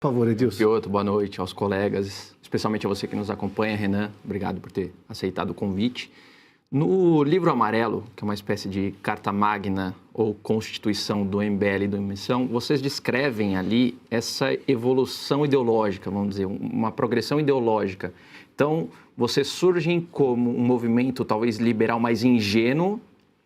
Por favor, Edilson. Piotr, boa noite aos colegas, especialmente a você que nos acompanha, Renan. Obrigado por ter aceitado o convite. No Livro Amarelo, que é uma espécie de carta magna ou constituição do MBL e do Emissão, vocês descrevem ali essa evolução ideológica, vamos dizer, uma progressão ideológica. Então, vocês surgem como um movimento talvez liberal mais ingênuo,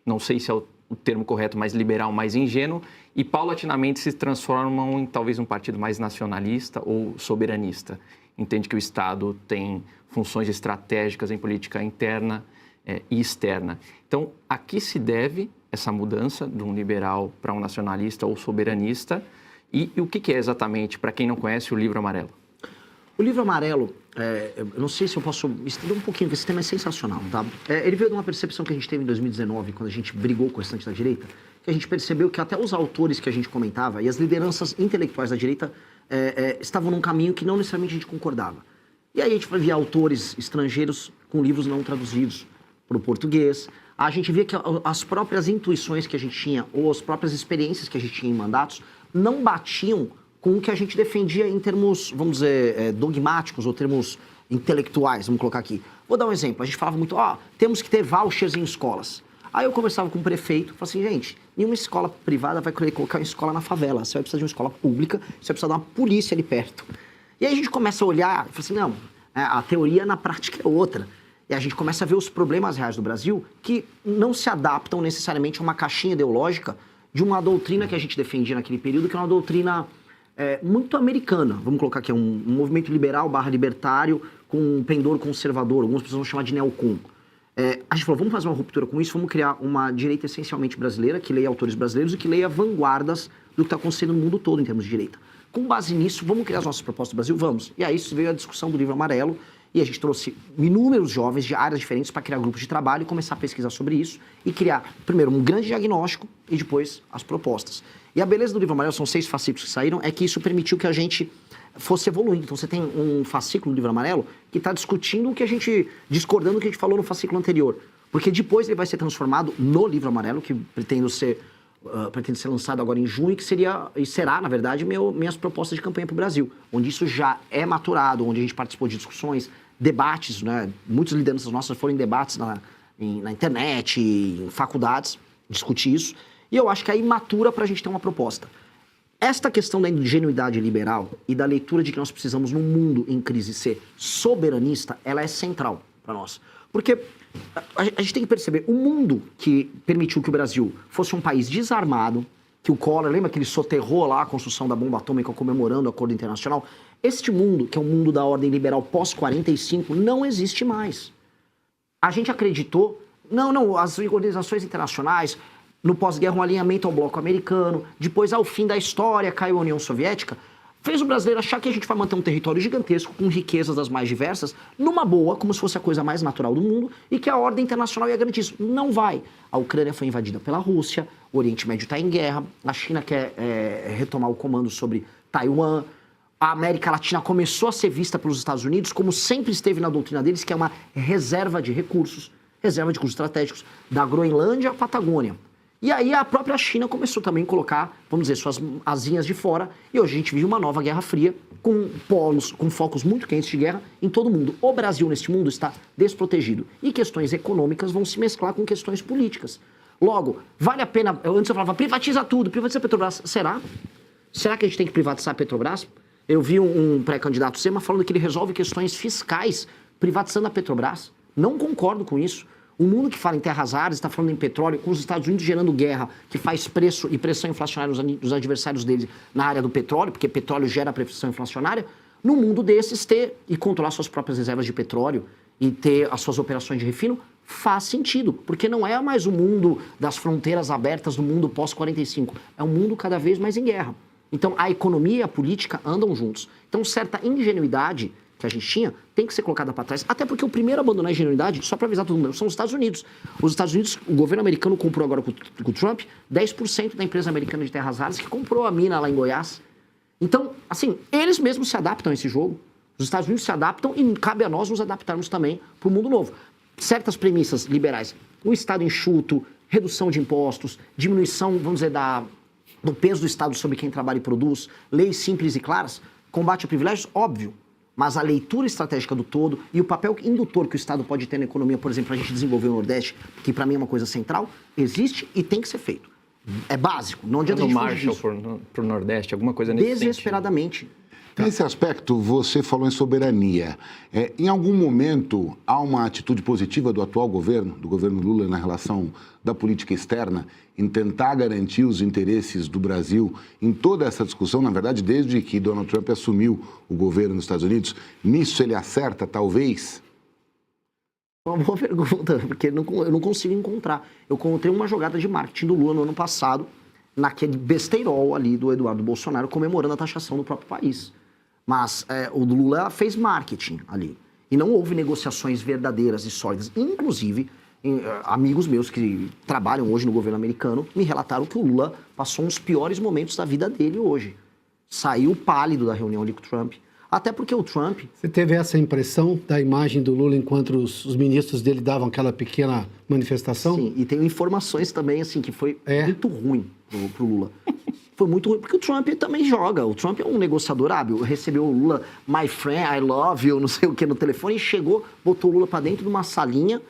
não sei se é o termo correto, mas liberal mais ingênuo, e paulatinamente se transformam em talvez um partido mais nacionalista ou soberanista. Entende que o Estado tem funções estratégicas em política interna e externa. Então, a que se deve essa mudança de um liberal para um nacionalista ou soberanista? E o que é exatamente, para quem não conhece, o Livro Amarelo? O Livro Amarelo, eu não sei se eu posso estender um pouquinho, porque esse tema é sensacional, tá? Ele veio de uma percepção que a gente teve em 2019, quando a gente brigou com o restante da direita, que a gente percebeu que até os autores que a gente comentava e as lideranças intelectuais da direita estavam num caminho que não necessariamente a gente concordava. E aí a gente via autores estrangeiros com livros não traduzidos para o português. A gente via que as próprias intuições que a gente tinha, ou as próprias experiências que a gente tinha em mandatos, não batiam com o que a gente defendia em termos, vamos dizer, dogmáticos ou termos intelectuais, vamos colocar aqui. Vou dar um exemplo. A gente falava muito, temos que ter vouchers em escolas. Aí eu conversava com o prefeito, falava assim, gente, nenhuma escola privada vai querer colocar uma escola na favela. Você vai precisar de uma escola pública, você vai precisar de uma polícia ali perto. E aí a gente começa a olhar e fala assim, não, a teoria na prática é outra. E a gente começa a ver os problemas reais do Brasil que não se adaptam necessariamente a uma caixinha ideológica de uma doutrina que a gente defendia naquele período, que é uma doutrina muito americana. Vamos colocar aqui, um movimento liberal / libertário com um pendor conservador, algumas pessoas vão chamar de neocon. A gente falou, vamos fazer uma ruptura com isso, vamos criar uma direita essencialmente brasileira, que leia autores brasileiros e que leia vanguardas do que está acontecendo no mundo todo em termos de direita. Com base nisso, vamos criar as nossas propostas do Brasil? Vamos. E aí isso veio a discussão do Livro Amarelo, e a gente trouxe inúmeros jovens de áreas diferentes para criar grupos de trabalho e começar a pesquisar sobre isso e criar, primeiro, um grande diagnóstico e depois as propostas. E a beleza do Livro Amarelo, são 6 fascículos que saíram, é que isso permitiu que a gente fosse evoluindo. Então você tem um fascículo do Livro Amarelo que está discutindo o que a gente, discordando do que a gente falou no fascículo anterior. Porque depois ele vai ser transformado no Livro Amarelo, que pretende ser lançado agora em junho, que será, na verdade, minhas propostas de campanha para o Brasil, onde isso já é maturado, onde a gente participou de discussões, debates, né? Muitas lideranças nossas foram em debates na internet, em faculdades, discutir isso, e eu acho que aí matura para a gente ter uma proposta. Esta questão da ingenuidade liberal e da leitura de que nós precisamos, num mundo em crise, ser soberanista, ela é central para nós. Porque a gente tem que perceber, o mundo que permitiu que o Brasil fosse um país desarmado, que o Collor, lembra que ele soterrou lá a construção da bomba atômica comemorando o acordo internacional? Este mundo, que é o mundo da ordem liberal pós-45, não existe mais. A gente acreditou, as organizações internacionais, no pós-guerra um alinhamento ao bloco americano, depois ao fim da história caiu a União Soviética, fez o brasileiro achar que a gente vai manter um território gigantesco, com riquezas das mais diversas, numa boa, como se fosse a coisa mais natural do mundo, e que a ordem internacional ia garantir isso. Não vai. A Ucrânia foi invadida pela Rússia, o Oriente Médio está em guerra, a China quer retomar o comando sobre Taiwan, a América Latina começou a ser vista pelos Estados Unidos, como sempre esteve na doutrina deles, que é uma reserva de recursos estratégicos, da Groenlândia à Patagônia. E aí a própria China começou também a colocar, vamos dizer, suas asinhas de fora, e hoje a gente vive uma nova Guerra Fria, com polos, com focos muito quentes de guerra em todo o mundo. O Brasil, neste mundo, está desprotegido. E questões econômicas vão se mesclar com questões políticas. Logo, vale a pena... Antes eu falava, privatiza tudo, privatiza a Petrobras. Será? Será que a gente tem que privatizar a Petrobras? Eu vi um pré-candidato Zema falando que ele resolve questões fiscais privatizando a Petrobras. Não concordo com isso. O mundo que fala em terras raras, está falando em petróleo, com os Estados Unidos gerando guerra, que faz preço e pressão inflacionária nos adversários deles na área do petróleo, porque petróleo gera pressão inflacionária, no mundo desses ter e controlar suas próprias reservas de petróleo e ter as suas operações de refino, faz sentido, porque não é mais o mundo das fronteiras abertas do mundo pós-45, é um mundo cada vez mais em guerra. Então a economia e a política andam juntos. Então certa ingenuidade que a gente tinha, tem que ser colocada para trás. Até porque o primeiro a abandonar a ingenuidade, só para avisar todo mundo, são os Estados Unidos. Os Estados Unidos, o governo americano comprou agora com o Trump 10% da empresa americana de terras raras que comprou a mina lá em Goiás. Então, assim, eles mesmos se adaptam a esse jogo. Os Estados Unidos se adaptam e cabe a nós nos adaptarmos também para o mundo novo. Certas premissas liberais, o Estado enxuto, redução de impostos, diminuição, vamos dizer, do peso do Estado sobre quem trabalha e produz, leis simples e claras, Combate a privilégios, óbvio. Mas a leitura estratégica do todo e o papel indutor que o Estado pode ter na economia, por exemplo, para a gente desenvolver o Nordeste, que para mim é uma coisa central, existe e tem que ser feito. É básico, não adianta a gente fugir disso. Marshall para o Nordeste, alguma coisa nesse sentido. Desesperadamente. Nesse aspecto, você falou em soberania. Em algum momento, há uma atitude positiva do atual governo, do governo Lula, na relação da política externa, em tentar garantir os interesses do Brasil em toda essa discussão? Na verdade, desde que Donald Trump assumiu o governo nos Estados Unidos, nisso ele acerta, talvez? Uma boa pergunta, porque eu não consigo encontrar. Eu encontrei uma jogada de marketing do Lula no ano passado, naquele besteirol ali do Eduardo Bolsonaro, comemorando a taxação do próprio país. Mas o Lula fez marketing ali. E não houve negociações verdadeiras e sólidas. Inclusive, amigos meus que trabalham hoje no governo americano me relataram que o Lula passou uns piores momentos da vida dele hoje. Saiu pálido da reunião ali com o Trump. Até porque o Trump... Você teve essa impressão da imagem do Lula enquanto os ministros dele davam aquela pequena manifestação? Sim, e tenho informações também, assim, que foi muito ruim pro Lula. Foi muito ruim, porque o Trump também joga. O Trump é um negociador hábil. Recebeu o Lula, my friend, I love you, não sei o que, no telefone, e chegou, botou o Lula pra dentro de uma salinha.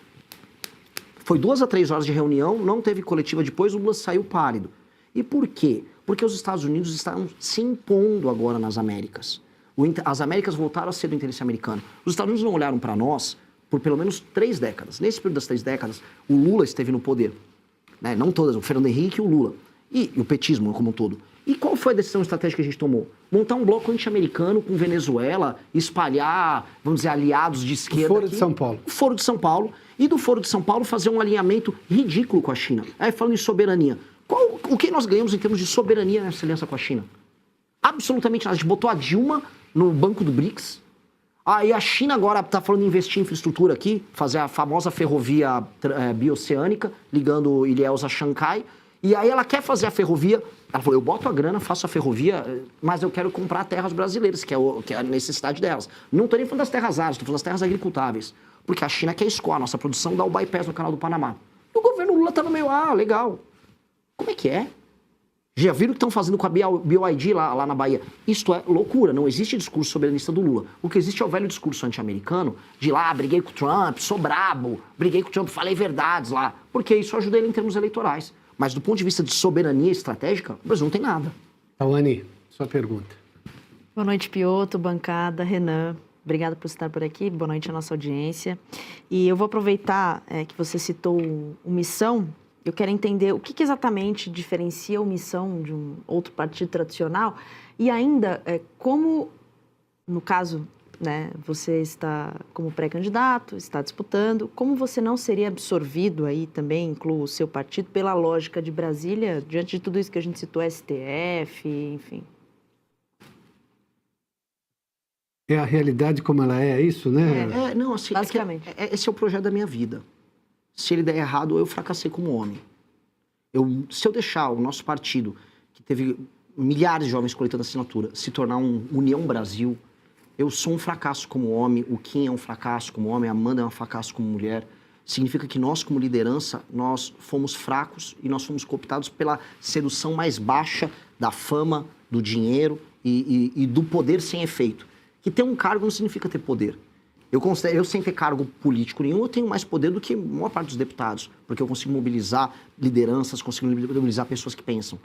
Foi 2 a 3 horas de reunião, não teve coletiva depois, o Lula saiu pálido. E por quê? Porque os Estados Unidos estão se impondo agora nas Américas. As Américas voltaram a ser do interesse americano. Os Estados Unidos não olharam para nós por pelo menos 3 décadas. Nesse período das 3 décadas, o Lula esteve no poder. Né? Não todas, o Fernando Henrique e o Lula. E o petismo como um todo. E qual foi a decisão estratégica que a gente tomou? Montar um bloco anti-americano com Venezuela, espalhar, vamos dizer, aliados de esquerda. O Foro de São Paulo. O Foro de São Paulo. E do Foro de São Paulo fazer um alinhamento ridículo com a China. Aí falando em soberania. O que nós ganhamos em termos de soberania nessa aliança com a China? Absolutamente nada. A gente botou a Dilma no banco do BRICS. E a China agora está falando em investir em infraestrutura aqui, fazer a famosa ferrovia bioceânica, ligando Ilhéus a Xangai. E aí ela quer fazer a ferrovia, ela falou, eu boto a grana, faço a ferrovia, mas eu quero comprar terras brasileiras, que é a necessidade delas. Não estou nem falando das terras áridas, estou falando das terras agricultáveis. Porque a China quer escoar a nossa produção, dá o bypass no canal do Panamá. E o governo Lula está no meio, legal. Como é que é? Já viram o que estão fazendo com a BioID lá na Bahia? Isto é loucura, não existe discurso soberanista do Lula. O que existe é o velho discurso anti-americano de lá, briguei com o Trump, sou brabo, briguei com o Trump, falei verdades lá. Porque isso ajuda ele em termos eleitorais. Mas do ponto de vista de soberania estratégica, o Brasil não tem nada. Tawane, sua pergunta. Boa noite, Piotr, bancada, Renan. Obrigada por estar por aqui. Boa noite à nossa audiência. E eu vou aproveitar que você citou o Missão. Eu quero entender o que exatamente diferencia o Missão de um outro partido tradicional e ainda como, no caso, né, você está como pré-candidato, está disputando, como você não seria absorvido aí também, incluo o seu partido, pela lógica de Brasília, diante de tudo isso que a gente citou, STF, enfim. É a realidade como ela é isso, né? Não, assim, basicamente. Esse é o projeto da minha vida. Se ele der errado, eu fracassei como homem. Se eu deixar o nosso partido, que teve milhares de jovens coletando assinatura, se tornar um União Brasil, eu sou um fracasso como homem, o Kim é um fracasso como homem, a Amanda é um fracasso como mulher. Significa que nós, como liderança, nós fomos fracos e nós fomos cooptados pela sedução mais baixa da fama, do dinheiro e do poder sem efeito. Que ter um cargo não significa ter poder. Eu sem ter cargo político nenhum, eu tenho mais poder do que a maior parte dos deputados, porque eu consigo mobilizar lideranças, consigo mobilizar pessoas que pensam.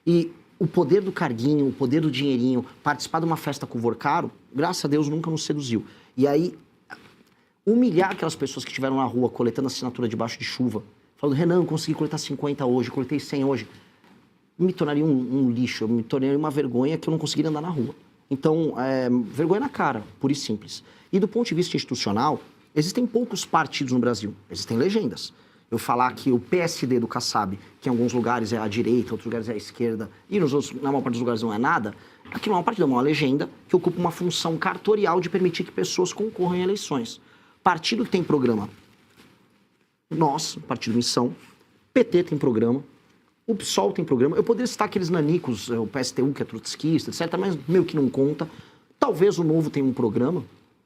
E o poder do carguinho, o poder do dinheirinho, participar de uma festa com o caro, graças a Deus nunca nos seduziu. E aí, humilhar aquelas pessoas que estiveram na rua coletando assinatura debaixo de chuva, falando, Renan, eu consegui coletar 50 hoje, coletei 100 hoje, me tornaria um lixo, me tornaria uma vergonha que eu não conseguiria andar na rua. Então, vergonha na cara, pura e simples. E do ponto de vista institucional, existem poucos partidos no Brasil, existem legendas. Eu falar que o PSD do Kassab, que em alguns lugares é à direita, em outros lugares é à esquerda, e nos outros, na maior parte dos lugares não é nada, aqui não é um partido, é uma legenda que ocupa uma função cartorial de permitir que pessoas concorram em eleições. Partido que tem programa, nós, Partido Missão, PT tem programa, o PSOL tem programa, eu poderia citar aqueles nanicos, o PSTU, que é trotskista, etc., mas meio que não conta. Talvez o Novo tenha um programa,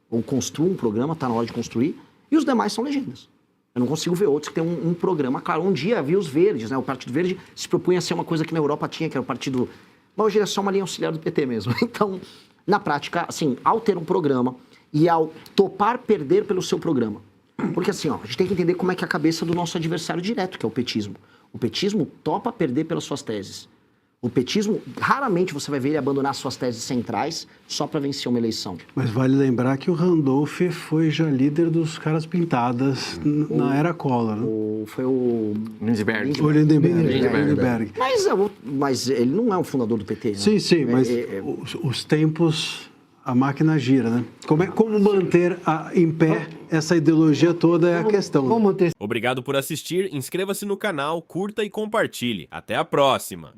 ou construa um programa, está na hora de construir, e os demais são legendas. Eu não consigo ver outros que têm um programa. Claro, um dia havia os verdes, né? O Partido Verde se propunha a ser uma coisa que na Europa tinha, que era o partido... Mas hoje ele é só uma linha auxiliar do PT mesmo. Então, na prática, assim, ao ter um programa e ao topar perder pelo seu programa. Porque assim, ó, a gente tem que entender como é que é a cabeça do nosso adversário direto, que é o petismo. O petismo topa perder pelas suas teses. O petismo, raramente você vai ver ele abandonar suas teses centrais só para vencer uma eleição. Mas vale lembrar que o Randolph foi já líder dos caras pintadas na era Collor. Né? Foi o... Lindbergh. O Lindbergh. Mas ele não é um fundador do PT, né? Sim, mas os tempos, a máquina gira, né? Como manter em pé essa ideologia toda é a questão. Vamos manter. Obrigado por assistir, inscreva-se no canal, curta e compartilhe. Até a próxima!